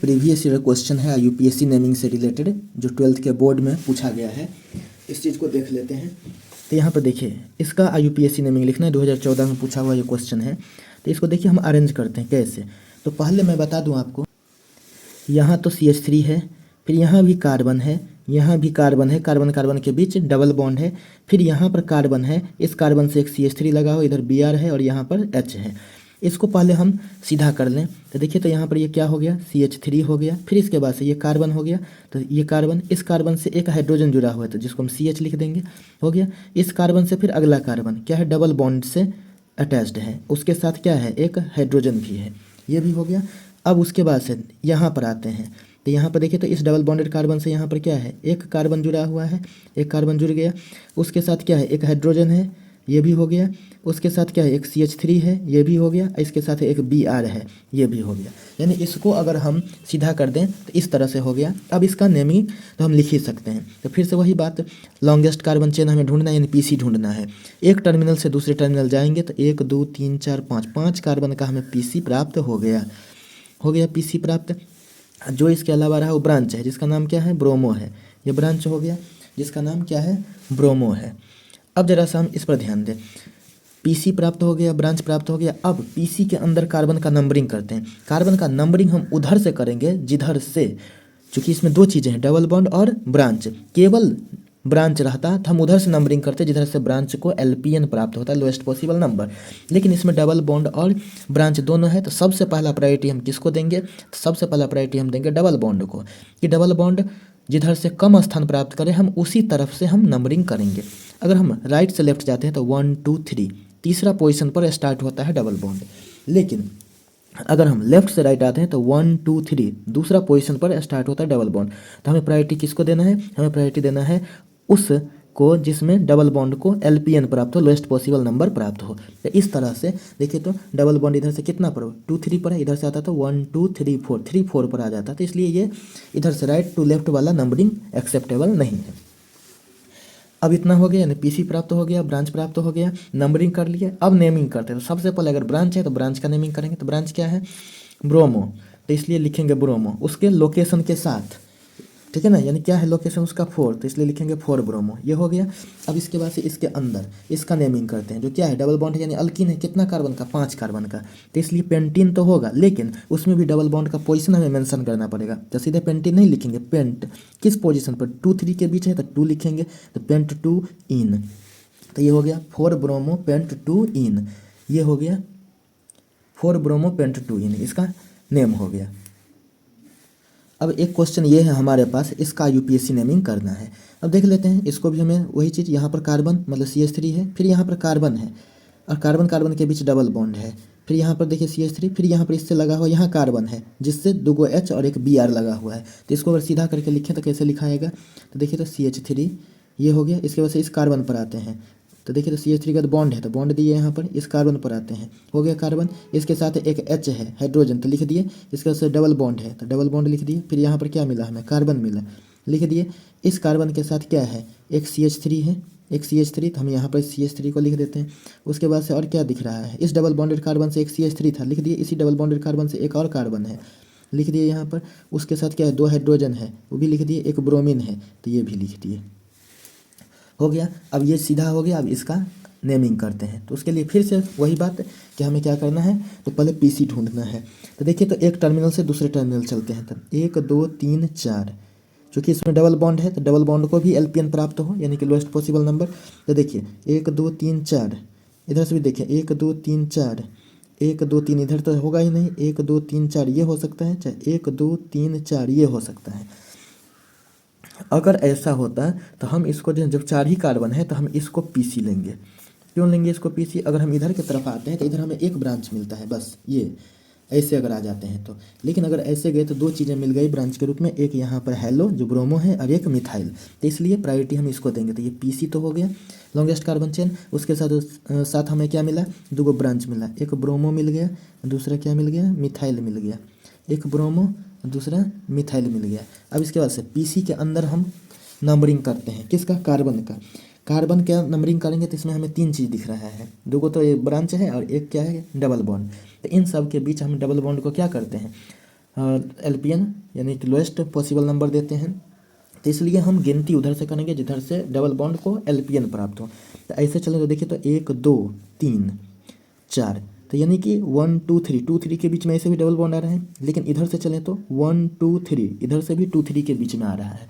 Previous year question है UPSC naming से related जो 12th के बोर्ड में पूछा गया है। इस चीज़ को देख लेते हैं। तो यहाँ पर देखिए इसका यूपीएससी नेमिंग लिखना है, 2014 में पूछा हुआ ये क्वेश्चन है। तो इसको देखिए हम अरेंज करते हैं कैसे। तो पहले मैं बता दूं आपको, यहाँ तो CH3 है, फिर यहाँ भी कार्बन है, यहाँ भी कार्बन है, कार्बन कार्बन के बीच डबल बॉन्ड है, फिर यहाँ पर कार्बन है, इस कार्बन से एक CH3 लगा हो, इधर Br है और यहाँ पर H है। इसको पहले हम सीधा कर लें। तो देखिए तो यहाँ पर ये क्या हो गया, CH3 हो गया, फिर इसके बाद से ये कार्बन हो गया। तो ये कार्बन, इस कार्बन से एक हाइड्रोजन जुड़ा हुआ है तो जिसको हम CH लिख देंगे, हो गया। इस कार्बन से फिर अगला कार्बन क्या है, डबल बॉन्ड से अटैच्ड है, उसके साथ क्या है, एक हाइड्रोजन भी है, ये भी हो गया। अब उसके बाद से यहाँ पर आते हैं। तो यहाँ पर देखिए तो इस डबल बॉन्डेड कार्बन से यहाँ पर क्या है, एक कार्बन जुड़ा हुआ है, एक कार्बन जुड़ गया, उसके साथ क्या है, एक हाइड्रोजन है, ये भी हो गया। उसके साथ क्या है, एक CH3 है, ये भी हो गया। इसके साथ एक Br है, ये भी हो गया। यानी इसको अगर हम सीधा कर दें तो इस तरह से हो गया। अब इसका नेमिंग तो हम लिख ही सकते हैं। तो फिर से वही बात, लॉन्गेस्ट कार्बन चेन हमें ढूंढना है, यानी PC ढूंढना है। एक टर्मिनल से दूसरे टर्मिनल जाएंगे तो 1 2 3 4 5 5 कार्बन का हमें PC प्राप्त हो गया PC प्राप्त। जो इसके अलावा रहा वो ब्रांच है जिसका नाम क्या है, ब्रोमो है। ये ब्रांच हो गया जिसका नाम क्या है, ब्रोमो है। अब जरा सा हम इस पर ध्यान दें, PC प्राप्त हो गया, ब्रांच प्राप्त हो गया। अब PC के अंदर कार्बन का नंबरिंग करते हैं। कार्बन का नंबरिंग हम उधर से करेंगे जिधर से, चूंकि इसमें दो चीज़ें हैं, डबल बॉन्ड और ब्रांच। केवल ब्रांच रहता तो हम उधर से नंबरिंग करते जिधर से ब्रांच को LPN प्राप्त होता है, लोएस्ट पॉसिबल नंबर। लेकिन इसमें डबल बॉन्ड और ब्रांच दोनों है, तो सबसे पहला प्रायोरिटी हम किसको देंगे, तो सबसे पहला प्रायोरिटी हम देंगे डबल बॉन्ड को। कि डबल बॉन्ड जिधर से कम स्थान प्राप्त करें हम उसी तरफ से हम नंबरिंग करेंगे। अगर हम राइट से लेफ्ट जाते हैं तो 1 2 3 तीसरा पोजीशन पर स्टार्ट होता है डबल बॉन्ड। लेकिन अगर हम लेफ्ट से राइट आते हैं तो 1 2 3 दूसरा पोजीशन पर स्टार्ट होता है डबल बॉन्ड। तो हमें प्रायोरिटी किसको देना है, हमें प्रायोरिटी देना है उसको जिसमें डबल बॉन्ड को LPN प्राप्त हो, लोएस्ट पॉसिबल नंबर प्राप्त हो। तो इस तरह से देखिए तो डबल बॉन्ड इधर से कितना पर 2 3 पर है, इधर से आता तो 1 2 3 4 3 4 पर आ जाता। तो इसलिए ये इधर से राइट टू लेफ्ट वाला नंबरिंग एक्सेप्टेबल नहीं है। अब इतना हो गया, यानी PC प्राप्त हो गया, ब्रांच प्राप्त हो गया, नंबरिंग कर लिया। अब नेमिंग करते हैं। तो सबसे पहले अगर ब्रांच है तो ब्रांच का नेमिंग करेंगे। तो ब्रांच क्या है, ब्रोमो, तो इसलिए लिखेंगे ब्रोमो उसके लोकेशन के साथ, ठीक है ना। यानी क्या है लोकेशन उसका 4, तो इसलिए लिखेंगे 4 ब्रोमो, ये हो गया। अब इसके बाद से इसके अंदर इसका नेमिंग करते हैं, जो क्या है डबल बॉन्ड है, यानी अल्किन है, कितना कार्बन का, 5 कार्बन का। तो इसलिए पेंटीन तो होगा, लेकिन उसमें भी डबल बॉन्ड का पोजीशन हमें मेंशन करना पड़ेगा। तो सीधे पेंटीन नहीं लिखेंगे, पेंट किस पोजीशन पर, 2 3 के बीच है तो 2 लिखेंगे, तो पेंट 2 इन। तो ये हो गया 4 ब्रोमो पेंट 2 इन, ये हो गया 4 ब्रोमो पेंट 2 इन, इसका नेम हो गया। अब एक क्वेश्चन ये है हमारे पास, इसका यूपीएससी नेमिंग करना है। अब देख लेते हैं, इसको भी हमें वही चीज़, यहाँ पर कार्बन मतलब CH3 है, फिर यहाँ पर कार्बन है और कार्बन कार्बन के बीच डबल बॉन्ड है, फिर यहाँ पर देखिए CH3, फिर यहाँ पर इससे लगा हुआ यहाँ कार्बन है जिससे 2 H और एक Br लगा हुआ है। तो इसको अगर सीधा करके लिखें तो कैसे लिखाएगा, तो देखिए तो CH3 ये हो गया। इसके बाद से इस कार्बन पर आते हैं, तो देखिए तो CH3 का तो बॉन्ड है, तो बॉन्ड दिए यहाँ पर, इस कार्बन पर आते हैं, हो गया कार्बन। इसके साथ एक H है हाइड्रोजन, तो लिख दिए। इसके साथ डबल बॉन्ड है तो डबल बॉन्ड लिख दिए। फिर यहाँ पर क्या मिला हमें, कार्बन मिला, लिख दिए। इस कार्बन के साथ क्या है, एक CH3 है, एक CH3, तो हम यहाँ पर CH3 को लिख देते हैं। उसके बाद से और क्या दिख रहा है, इस डबल बॉन्डेड कार्बन से एक CH3 था, लिख दिए। इसी डबल बॉन्डेड कार्बन से एक और कार्बन है, लिख दिए यहाँ पर। उसके साथ क्या है, 2 हाइड्रोजन है, वो भी लिख दिए। एक ब्रोमीन है, तो ये भी लिख दिए, हो गया। अब ये सीधा हो गया। अब इसका नेमिंग करते हैं। तो उसके लिए फिर से वही बात कि हमें क्या करना है, तो पहले PC ढूंढना है। तो देखिए तो एक टर्मिनल से दूसरे टर्मिनल चलते हैं। तब 1 2 3 4, चूँकि इसमें डबल बॉन्ड है तो डबल बॉन्ड को भी LPN प्राप्त हो, यानी कि लोएस्ट पॉसिबल नंबर। तो देखिए 1 2 3 4, इधर से भी देखिए 1 2 3 4, 1 2 3, इधर तो होगा ही नहीं, 1 2 3 4 ये हो सकता है, चाहे 1 2 3 4 ये हो सकता है। अगर ऐसा होता तो हम इसको जब 4 ही कार्बन है तो हम इसको PC लेंगे। क्यों लेंगे इसको PC, अगर हम इधर की तरफ आते हैं तो इधर हमें एक ब्रांच मिलता है बस, ये ऐसे अगर आ जाते हैं तो। लेकिन अगर ऐसे गए तो 2 चीज़ें मिल गई ब्रांच के रूप में, एक यहाँ पर हेलो जो ब्रोमो है और एक मिथाइल। तो इसलिए प्रायोरिटी हम इसको देंगे। तो ये PC तो हो गया लॉन्गेस्ट कार्बन चेन। उसके साथ हमें क्या मिला, 2 ब्रांच मिला, एक ब्रोमो मिल गया, दूसरा क्या मिल गया, मिथाइल मिल गया। एक ब्रोमो दूसरा मिथाइल मिल गया। अब इसके बाद से PC के अंदर हम नंबरिंग करते हैं, किसका, कार्बन का। कार्बन क्या नंबरिंग करेंगे तो इसमें हमें 3 चीज़ दिख रहा है, 2 को तो एक ब्रांच है और एक क्या है, डबल बॉन्ड। तो इन सब के बीच हम डबल बॉन्ड को क्या करते हैं, एलपीएन यानी कि लोएस्ट पॉसिबल नंबर देते हैं। तो इसलिए हम गिनती उधर से करेंगे जिधर से डबल बॉन्ड को एलपीएन प्राप्त हो। तो ऐसे चले तो देखिए, तो 1 2 3 4, तो यानी कि 1 2 3 2 3 के बीच में ऐसे भी डबल बॉन्ड आ रहे हैं। लेकिन इधर से चलें तो 1 2 3, इधर से भी 2 3 के बीच में आ रहा है।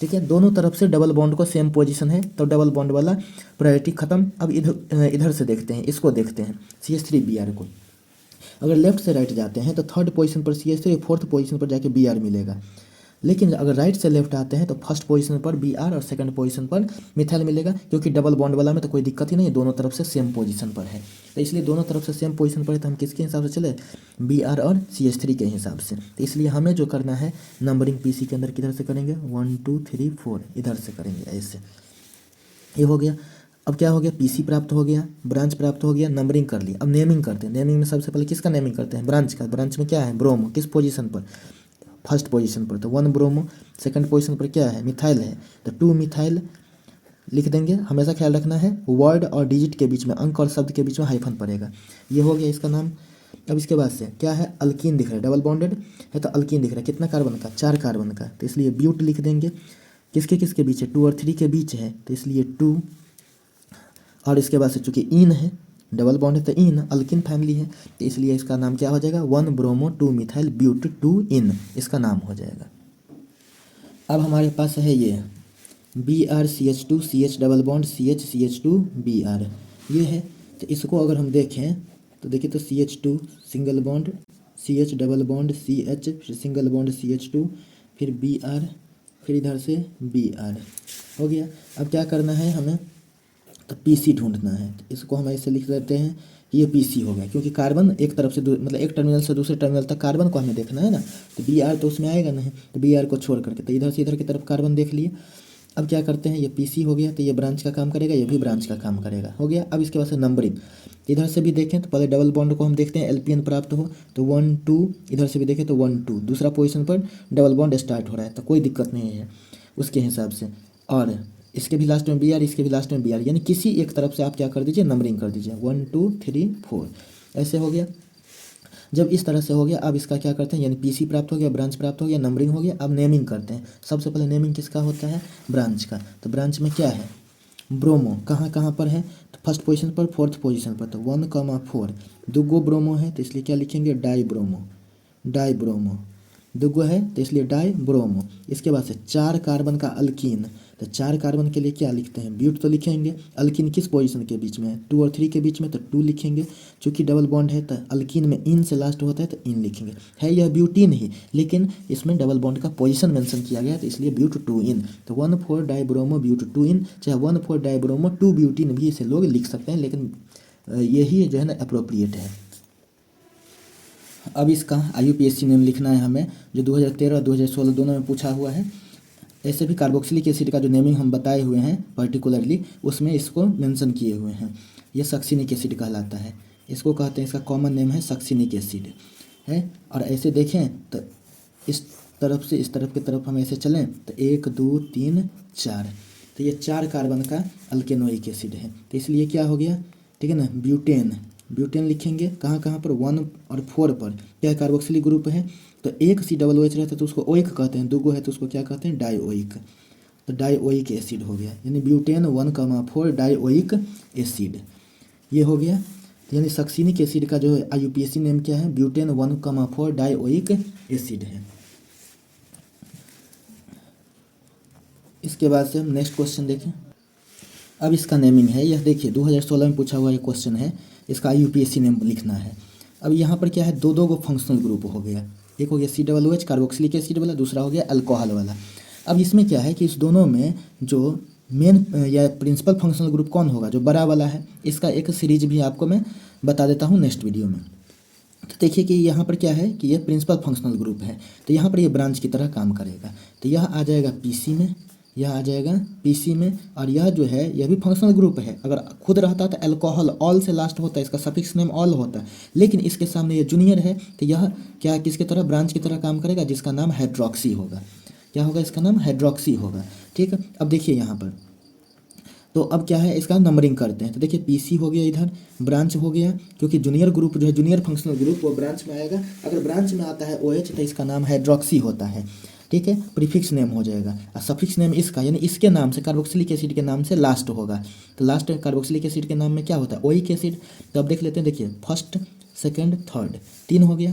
ठीक है, दोनों तरफ से डबल बॉन्ड को सेम पोजीशन है, तो डबल बॉन्ड वाला प्रायोरिटी खत्म। अब इधर से देखते हैं, इसको देखते हैं CH3Br को। अगर लेफ्ट से राइट जाते हैं तो थर्ड पोजीशन पर CH3, फोर्थ पोजीशन पर जाके Br मिलेगा। लेकिन अगर राइट से लेफ्ट आते हैं तो फर्स्ट पोजीशन पर Br और सेकंड पोजीशन पर मिथाइल मिलेगा, क्योंकि डबल बॉन्ड वाला में तो कोई दिक्कत ही नहीं है, दोनों तरफ से सेम पोजीशन पर है। तो इसलिए दोनों तरफ से सेम पोजीशन पर है, तो हम किसके हिसाब से चले, Br और CH3 के हिसाब से। तो इसलिए हमें जो करना है नंबरिंग PC के अंदर किधर से करेंगे, 1 2 3 4 इधर से करेंगे ऐसे। ये हो गया। अब क्या हो गया, PC प्राप्त हो गया, ब्रांच प्राप्त हो गया, नंबरिंग कर ली। अब नेमिंग करते हैं। नेमिंग में सबसे पहले किसका नेमिंग करते हैं, ब्रांच का। ब्रांच में क्या है, ब्रोमो, किस पोजीशन पर, फर्स्ट पोजीशन पर, तो 1 ब्रोमो। सेकंड पोजीशन पर क्या है, मिथाइल है, तो 2 मिथाइल लिख देंगे। हमेशा ख्याल रखना है वर्ड और डिजिट के बीच में, अंक और शब्द के बीच में हाइफन पड़ेगा। ये हो गया इसका नाम। अब इसके बाद से क्या है, अल्कीन दिख रहा है, डबल बॉन्डेड है तो अल्कीन दिख रहा है। कितना कार्बन का, 4 कार्बन का, तो इसलिए ब्यूट लिख देंगे। किसके किसके बीच है, 2 और 3 के बीच है, तो इसलिए 2। और इसके बाद से चूंकि इन है, डबल बॉन्ड है तो इन अल्किन फैमिली है, तो इसलिए इसका नाम क्या हो जाएगा, 1 ब्रोमो 2 मिथाइल ब्यूट 2 इन, इसका नाम हो जाएगा। अब हमारे पास है ये BrCH2 CH double bond CH CH2Br, ये है। तो इसको अगर हम देखें तो देखिए, तो CH2 single bond, CH double bond CH, फिर सिंगल बॉन्ड CH2, फिर Br, फिर इधर से Br हो गया। अब क्या करना है हमें, तो PC ढूंढना है। तो इसको हम ऐसे लिख देते हैं कि ये PC हो गया, क्योंकि कार्बन एक तरफ से मतलब एक टर्मिनल से दूसरे टर्मिनल तक कार्बन को हमें देखना है ना, तो Br तो उसमें आएगा नहीं, तो Br को छोड़ करके तो इधर से इधर की तरफ कार्बन देख लिए। अब क्या करते हैं, ये PC हो गया, तो ये ब्रांच का काम करेगा, ये भी ब्रांच का काम करेगा, हो गया। अब इसके बाद से नंबरिंग, इधर से भी देखें तो पहले डबल बॉन्ड को हम देखते हैं एलपीएन प्राप्त हो, तो 1 2, इधर से भी देखें तो 1 2, दूसरा पोजीशन पर डबल बॉन्ड स्टार्ट हो रहा है, तो कोई दिक्कत नहीं है उसके हिसाब से। और इसके भी लास्ट में Br, इसके भी लास्ट में Br, यानी किसी एक तरफ से आप क्या कर दीजिए, नंबरिंग कर दीजिए, 1 2 3 4 ऐसे हो गया। जब इस तरह से हो गया, अब इसका क्या करते हैं, यानी PC प्राप्त हो गया, ब्रांच प्राप्त हो गया, नंबरिंग हो गया। अब नेमिंग करते हैं। सबसे पहले नेमिंग किसका होता है, ब्रांच का। तो ब्रांच में क्या है, ब्रोमो कहाँ कहाँ पर है, तो फर्स्ट पोजीशन पर, फोर्थ पोजीशन पर, तो 1,4 दुगो ब्रोमो है, तो इसलिए क्या लिखेंगे, डाई ब्रोमो, डाई ब्रोमो दुगो है तो इसलिए डाई ब्रोमो। इसके बाद से 4 कार्बन का अल्कीन, तो 4 कार्बन के लिए क्या लिखते हैं, ब्यूट तो लिखेंगे। अल्कीन किस पोजीशन के बीच में है, 2 और 3 के बीच में, तो 2 लिखेंगे। चूंकि डबल बॉन्ड है तो अल्कीन में इन से लास्ट होता है तो इन लिखेंगे। है यह ब्यूटीन ही, लेकिन इसमें डबल बॉन्ड का पोजीशन मेंशन किया गया है, तो इसलिए ब्यूट 2 इन, तो 1,4 डाई ब्रोमो ब्यूट 2 इन, चाहे 1,4 डाई ब्रोमो 2 ब्यूटीन भी इसे लोग लिख सकते हैं, लेकिन यही जो है ना अप्रोप्रिएट है। अब इसका IUPAC नेम लिखना है हमें, जो 2013 और 2016 दोनों में पूछा हुआ है। ऐसे भी कार्बोक्सिलिक एसिड का जो नेमिंग हम बताए हुए हैं पर्टिकुलरली, उसमें इसको मेंशन किए हुए हैं। ये सक्सिनिक एसिड कहलाता है, इसको कहते हैं, इसका कॉमन नेम है सक्सिनिक एसिड है। और ऐसे देखें तो इस तरफ से इस तरफ की तरफ हम ऐसे चलें तो 1 2 3 4, तो ये 4 कार्बन का अल्केनोइक एसिड है, तो इसलिए क्या हो गया, ठीक है ना, ब्यूटेन, ब्यूटेन लिखेंगे। कहाँ कहाँ पर, 1 और 4 पर। क्या कार्बोक्सिलिक ग्रुप है, तो एक COOH रहता है तो उसको ओइक कहते हैं, दुगो है तो उसको क्या कहते हैं, डाइओइक, तो डाइओइक एसिड हो गया, यानी ब्यूटेन 1,4 डाइओइक एसिड, ये हो गया। यानी सक्सिनिक एसिड का जो IUPAC नेम क्या है, ब्यूटेन 1,4 डाइओइक एसिड है। इसके बाद से हम नेक्स्ट क्वेश्चन देखें। अब इसका नेमिंग है, यह देखिए 2016 में पूछा हुआ ये क्वेश्चन है, इसका IUPAC नेम लिखना है। अब यहाँ पर क्या है, दो गो फंक्शनल ग्रुप हो गया, एक हो गया COOH कार्बोक्सिलिक एसिड वाला, दूसरा हो गया अल्कोहल वाला। अब इसमें क्या है कि इस दोनों में जो मेन या प्रिंसिपल फंक्शनल ग्रुप कौन होगा, जो बड़ा वाला है, इसका एक सीरीज भी आपको मैं बता देता हूँ नेक्स्ट वीडियो में। तो देखिए कि यहाँ पर क्या है कि ये प्रिंसिपल फंक्शनल ग्रुप है, तो यहाँ पर ये ब्रांच की तरह काम करेगा, तो यह आ जाएगा PC में, यह आ जाएगा PC में, और यह जो है यह भी फंक्शनल ग्रुप है। अगर खुद रहता तो अल्कोहल ऑल से लास्ट होता है, इसका सफिक्स नेम ऑल होता है, लेकिन इसके सामने ये जूनियर है, तो यह क्या किसकी तरह, ब्रांच की तरह काम करेगा, जिसका नाम हाइड्रोक्सी होगा। क्या होगा, इसका नाम हाइड्रोक्सी होगा। ठीक है, अब देखिए यहाँ पर तो अब क्या है, इसका नंबरिंग करते हैं। तो देखिए पीसी हो गया, इधर ब्रांच हो गया, क्योंकि जूनियर ग्रुप जो है जूनियर फंक्शनल ग्रुप वो ब्रांच में आएगा। अगर ब्रांच में आता है OH तो इसका नाम हाइड्रोक्सी होता है, ठीक है, प्रीफिक्स नेम हो जाएगा। और सफिक्स नेम इसका यानी इसके नाम से कार्बोक्सिलिक एसिड के नाम से लास्ट होगा। तो लास्ट कार्बोक्सिलिक एसिड के नाम में क्या होता है, ओइक एसिड। तो अब देख लेते हैं, देखिए फर्स्ट सेकंड थर्ड 3 हो गया।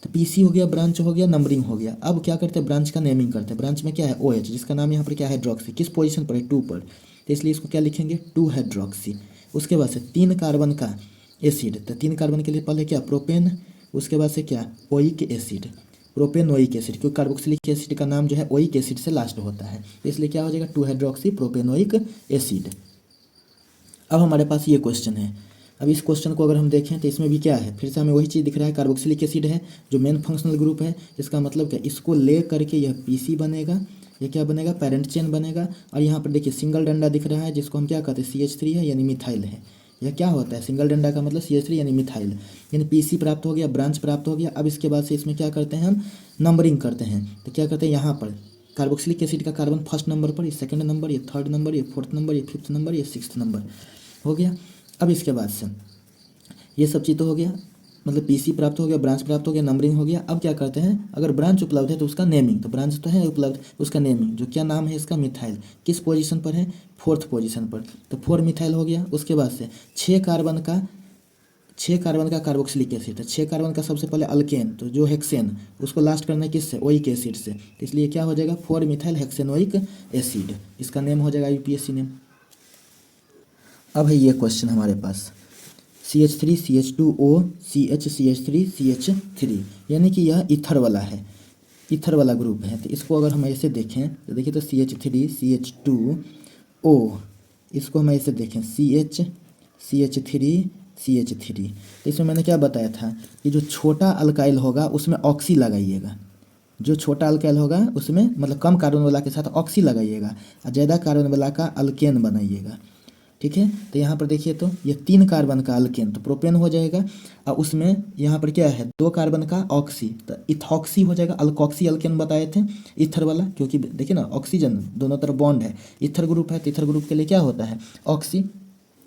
तो पीसी हो गया, ब्रांच हो गया, नंबरिंग हो गया। अब क्या करते हैं, ब्रांच का नेमिंग करते हैं। ब्रांच में क्या है, OH, जिसका नाम यहाँ पर क्या है, हाइड्रोक्सी। किस पोजीशन पर है, 2 पर, तो इसलिए इसको क्या लिखेंगे, 2 हाइड्रोक्सी। उसके बाद से 3 कार्बन का एसिड, तो 3 कार्बन के लिए पहले क्या, प्रोपेन, उसके बाद से क्या, ओइक एसिड, प्रोपेनोइक एसिड, क्योंकि कार्बोक्सिलिक एसिड का नाम जो है ओइक एसिड से लास्ट होता है, तो इसलिए क्या हो जाएगा, 2 हाइड्रोक्सी प्रोपेनोइक एसिड। अब हमारे पास ये क्वेश्चन है। अब इस क्वेश्चन को अगर हम देखें तो इसमें भी क्या है, फिर से हमें वही चीज़ दिख रहा है, कार्बोक्सिलिक एसिड है जो मेन फंक्शनल ग्रुप है। इसका मतलब क्या, इसको ले करके यह पीसी बनेगा, ये क्या बनेगा, पेरेंट चेन बनेगा। और यहाँ पर देखिए सिंगल डंडा दिख रहा है, जिसको हम क्या कहते हैं, CH3 है यानी मिथाइल है। यह क्या होता है, सिंगल डंडा का मतलब CH3 यानी मिथाइल, यानी पीसी प्राप्त हो गया, ब्रांच प्राप्त हो गया। अब इसके बाद से इसमें क्या करते हैं, हम नंबरिंग करते हैं। तो क्या करते हैं, यहाँ पर कार्बोक्सिलिक एसिड का कार्बन फर्स्ट नंबर पर, ये सेकंड नंबर, ये थर्ड नंबर, ये फोर्थ नंबर, ये फिफ्थ नंबर, ये सिक्स्थ नंबर हो गया। अब इसके बाद से ये सब चीज़ तो हो गया, मतलब पीसी प्राप्त हो गया, ब्रांच प्राप्त हो गया, नंबरिंग हो गया। अब क्या करते हैं, अगर ब्रांच उपलब्ध है तो उसका नेमिंग, तो ब्रांच तो है उपलब्ध, उसका नेमिंग, जो क्या नाम है इसका, मिथाइल। किस पोजीशन पर है, 4th पोजीशन पर, तो 4 मिथाइल हो गया। उसके बाद से 6 कार्बन का कार्बोक्सिलिक एसिड है, 6 कार्बन का सबसे पहले अल्केन, तो जो हेक्सेन, उसको लास्ट करना है किससे, ओइक एसिड से, तो इसलिए क्या हो जाएगा, 4 मिथाइल हेक्सेनोइक एसिड, इसका नेम हो जाएगा यूपीएससी नेम। अब है ये क्वेश्चन हमारे पास, CH3 CH2O CH CH3 यानी कि यह ईथर वाला है, ईथर वाला ग्रुप है। तो इसको अगर हम ऐसे देखें तो देखिए, तो CH3 CH2O, इसको हम ऐसे देखें CH3 तो इसमें मैंने क्या बताया था कि जो छोटा अल्काइल होगा उसमें ऑक्सी लगाइएगा, जो छोटा अल्काइल होगा उसमें मतलब कम कार्बन वाला के साथ ऑक्सी लगाइएगा, और ज़्यादा कार्बन वाला का अल्केन बनाइएगा, ठीक है। तो यहाँ पर देखिए, तो ये 3 कार्बन का अल्केन तो प्रोपेन हो जाएगा, और उसमें यहाँ पर क्या है, 2 कार्बन का ऑक्सी, तो इथॉक्सी हो जाएगा। अल्कोक्सी अल्केन बताए थे ईथर वाला, क्योंकि देखिए ना ऑक्सीजन दोनों तरफ बॉन्ड है, ईथर ग्रुप है, तो ईथर ग्रुप के लिए क्या होता है, ऑक्सी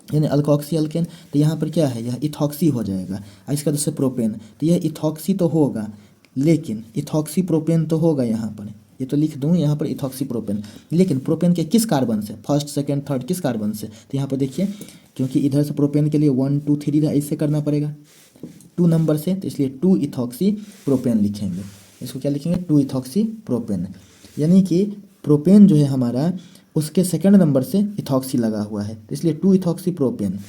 यानी अल्कोक्सी अल्केन। तो यहाँ पर क्या है, यह इथॉक्सी हो जाएगा, और इसका दूसरा प्रोपेन, तो यह इथॉक्सी तो होगा, लेकिन इथॉक्सी प्रोपेन तो होगा यहाँ पर, ये तो लिख दूँ यहाँ पर इथॉक्सी प्रोपेन, लेकिन प्रोपेन के किस कार्बन से, फर्स्ट सेकंड थर्ड किस कार्बन से, तो यहाँ पर देखिए, क्योंकि इधर से प्रोपेन के लिए 1 2 3 ऐसे करना पड़ेगा 2 नंबर से, तो इसलिए 2 इथॉक्सी प्रोपेन लिखेंगे। इसको क्या लिखेंगे, 2 इथॉक्सी प्रोपेन, यानी कि प्रोपेन जो है हमारा उसके सेकंड नंबर से इथॉक्सी लगा हुआ है, तो इसलिए 2 इथॉक्सी प्रोपेन।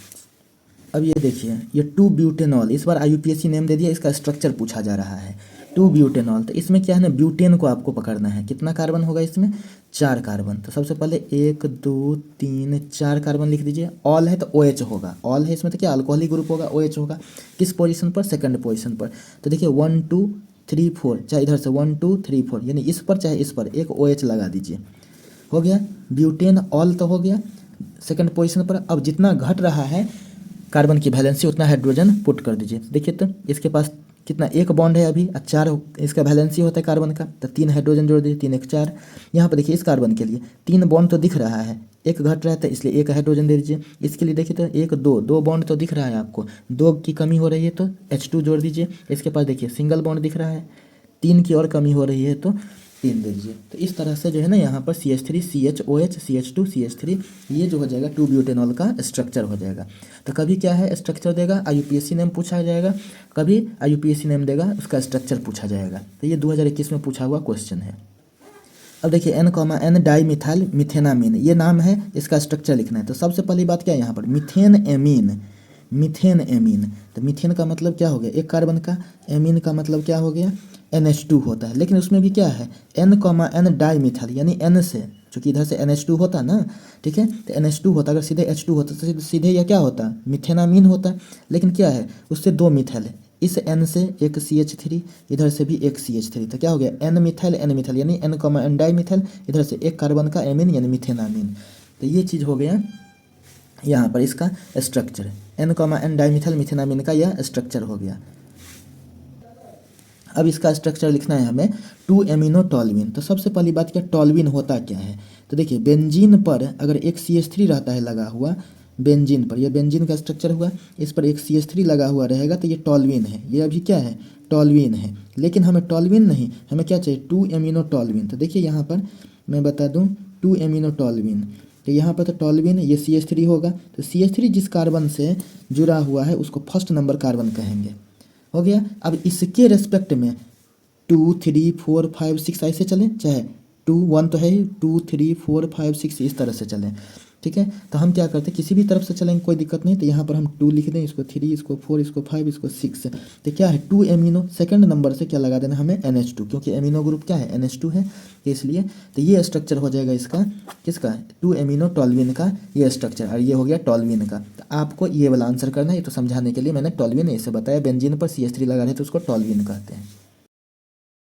अब ये देखिए, ये 2 ब्यूटेनॉल, इस बार IUPAC नेम दे दिया, इसका स्ट्रक्चर पूछा जा रहा है, 2 ब्यूटेनॉल। तो इसमें क्या है ना, ब्यूटेन को आपको पकड़ना है, कितना कार्बन होगा इसमें, 4 कार्बन। तो सबसे पहले 1 2 3 4 कार्बन लिख दीजिए। ऑल है तो OH होगा, ऑल है इसमें तो क्या अल्कोहलिक ग्रुप होगा, OH होगा। किस पोजीशन पर, सेकंड पोजीशन पर। तो देखिए 1 2 3 4, चाहे इधर से 1 2 3 4 यानी इस पर चाहे इस पर एक OH लगा दीजिए, हो गया ब्यूटेन। ऑल तो हो गया सेकंड पोजीशन पर। अब जितना घट रहा है कार्बन की वैलेंसी उतना हाइड्रोजन पुट कर दीजिए। देखिए तो इसके पास कितना, एक बॉन्ड है अभी, 4 इसका वैलेंसी होता है कार्बन का, तो 3 हाइड्रोजन जोड़ दीजिए, 3 1 4। यहाँ पर देखिए इस कार्बन के लिए 3 बॉन्ड तो दिख रहा है, एक घट रहा है इसलिए 1 हाइड्रोजन दे दीजिए। इसके लिए देखिए तो 1 2 बॉन्ड तो दिख रहा है आपको, 2 की कमी हो रही है तो H2 जोड़ दीजिए। इसके पास देखिए सिंगल बॉन्ड दिख रहा है, 3 की और कमी हो रही है तो 3 दे दीजिए। तो इस तरह से जो है ना यहाँ पर CH3 CHOH CH2 CH3 ये जो हो जाएगा 2 ब्यूटेनॉल का स्ट्रक्चर हो जाएगा। तो कभी क्या है स्ट्रक्चर देगा, IUPAC नेम पूछा जाएगा, कभी IUPAC नेम देगा उसका स्ट्रक्चर पूछा जाएगा। तो ये 2021 में पूछा हुआ क्वेश्चन है। अब देखिए N, डाई मिथाइल मिथेनामीन ये नाम है, इसका स्ट्रक्चर लिखना है। तो सबसे पहली बात क्या है यहाँ पर, मीथेन एमीन। तो मीथेन का मतलब क्या हो गया, एक कार्बन का, एमीन का मतलब क्या हो गया, NH2 होता है। लेकिन उसमें भी क्या है, N, डाई मिथाइल यानी N से, चूँकि इधर से NH2 होता ना, ठीक है, तो NH2 होता, अगर सीधे H2 होता तो सीधे यह क्या होता, मिथेनामीन होता। लेकिन क्या है, उससे 2 मिथाइल है, इस N से एक CH3, इधर से भी एक CH3, तो क्या हो गया N मिथाइल यानी N, डाई मिथाइल, इधर से एक कार्बन का एमीन यानी मिथेनामीन। तो ये चीज़ हो गया यहाँ पर इसका स्ट्रक्चर, N, डाई मिथाइल मिथेनामीन का यह स्ट्रक्चर हो गया। अब इसका स्ट्रक्चर लिखना है हमें 2 एमिनो टॉल्विन। तो सबसे पहली बात क्या, टॉल्विन होता क्या है, तो देखिए बेंजीन पर अगर एक CH3 रहता है लगा हुआ बेंजीन पर, यह बेंजीन का स्ट्रक्चर हुआ, इस पर एक CH3 लगा हुआ रहेगा तो ये टॉल्यूइन है, ये अभी क्या है टॉल्यूइन है। लेकिन हमें टॉल्यूइन नहीं, हमें क्या चाहिए 2 एमिनो टॉल्यूइन। तो देखिए यहाँ पर मैं बता दूँ 2 एमिनो टॉल्यूइन, तो यहाँ पर तो टॉल्यूइन ये CH3 होगा, तो CH3 जिस कार्बन से जुड़ा हुआ है उसको फर्स्ट नंबर कार्बन कहेंगे। हो गया। अब इसके रेस्पेक्ट में 2 3 4 5 6 ऐसे चलें, चाहे 2 1 तो है ही, 2 3 4 5 6 इस तरह से चलें, ठीक है। तो हम क्या करते हैं किसी भी तरफ से चलेंगे कोई दिक्कत नहीं, तो यहाँ पर हम 2 लिख दें, इसको 3 इसको 4 इसको 5 इसको 6, तो क्या है 2 एमिनो, सेकंड नंबर से क्या लगा देना हमें NH2, क्योंकि एमिनो ग्रुप क्या है NH2 है, तो इसलिए तो ये स्ट्रक्चर हो जाएगा इसका, किसका 2 एमिनो टॉल्यूइन का ये स्ट्रक्चर, और ये हो गया टॉल्यूइन का। तो आपको ये वाला आंसर करना है, ये तो समझाने के लिए मैंने टॉल्यूइन ऐसे बताया, बेंजीन पर CH3 लगा रहे तो उसको टॉल्यूइन कहते हैं।